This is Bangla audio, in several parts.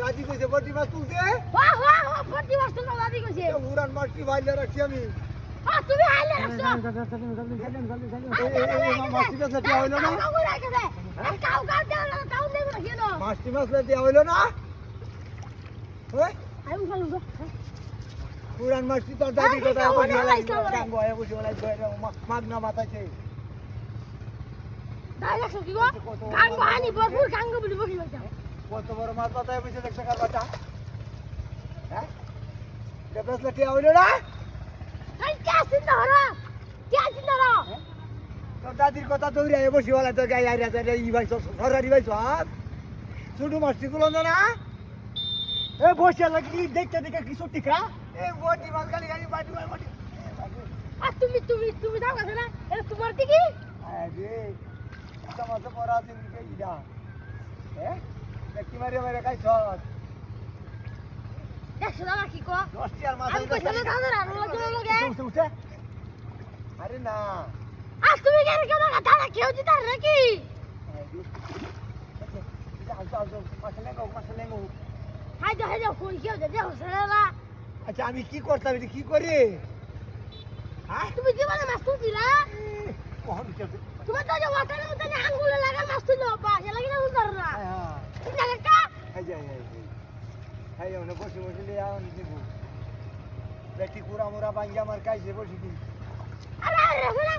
দাদি কইছে বড়ি মাছ তুলতে বড়ি মাছ তুলতে দাদি কইছে উড়ান মাছটি বাইলে রাখছি আমি তুমি হাইলে রাখছো মাছটি মাছ দেওয়া হইলো না মাছটি মাছ দেওয়া হইলো না উড়ান মাছটি তোর দাদি কথা মাগনা মাথাছে কত বড় মাছ পাতায় বসে দেখছে কার বাচ্চা হ্যাঁ বেসলে টিয়া হইলো না তোর দাদির কথা দৌড়ে বসি বলা তো গাই আইরা ই ভাই সরারি ভাই সব ছোট মাছটি তুলো না এ বসে লাগি দেখতে দেখে কি সত্যি খা এ বটি মাছ গালি গালি বাটি বাটি তুমি দাও কাছে না এটা তোমার দিকে আরে সমাজ পড়া দিন কে ইদা হ্যাঁ দেখি মারে মারে খাই সব দেখছো না কি কো 10 টি আর মাছ আমি কইছিলাম দাদা রানো লাগে উঠে আরে না আজ তুমি কেন কেন দাদা কেউ জিতা নাকি হাই যাও কই কেউ যাও সারা আচ্ছা আমি কি করতাম এটা কি করি হ্যাঁ তুমি জীবনে মাছ তুলছিলা কখন তোমার তো ওয়াটারের মধ্যে আঙ্গুলে লাগা মাছ তুলো পা এ লাগি না উদার না হ্যাঁ ঠিক আছে কা এই যাই এই ওনে বসে বসে লিয়া আনি দিব বেটি কুড়া মোরা বাঙ্গা মার কাইছে বসে দি আরে না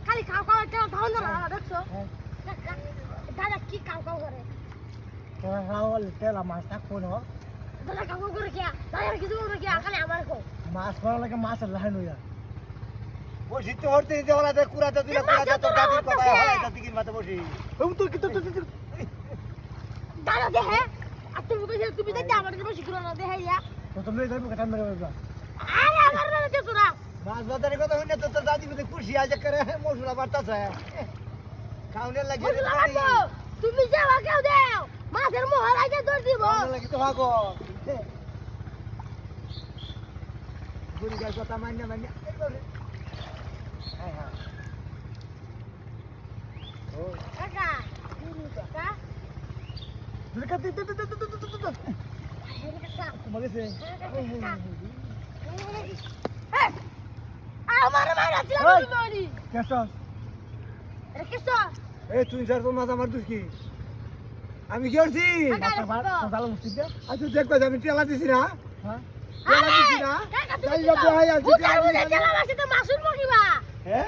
খালি খাও খাও খাও না দেখছো দাদা কি কাউ করে রাওয়াল তেলা মাছ না কোন দাদা কাউ করে কি দাদা কিছু করে কি খালি আমার কো মাছ মারা লাগে মাছ লাইন হইয়া বসি তো হরতে দিতে হলা দে কুড়াতে দিলে কুড়াতে তো দাদির কথা হলা তো দিকির মাথা বসি ও তো কি তো দাদা দেখে আর তুমি কইছ তুমি দেখতে আমার বসি কুড়া না দেখাইয়া তো তুমি যাইবো কাটা মেরে বাবা আরে আমার না দেখো তোরা মাছ বাজারের কথা হইনা তো তোর দাদি বলে খুশি আছে করে মশলা বাড়তাছে খাওনের লাগে তুমি যাও কেউ দাও মাছের মোহর আগে ধর দিব লাগে তো ভাগো গুড়ি গাছ কথা মান্য হ্যাঁ হ্যাঁ ও কাকা কাকা কাকা দিতে তোমাকে সে আমার মারা ছিল তুমি কেসা কিসো এই তুই স্যার তো মাথা মার দুকি আমি কি করছি ভালো আচ্ছা দেখো আমি টেলা দিছি না হ্যাঁ টেলা দিছি না যাই যাবে হাই আছি তেলা মাছ তো মাসুল মকিবা হ্যাঁ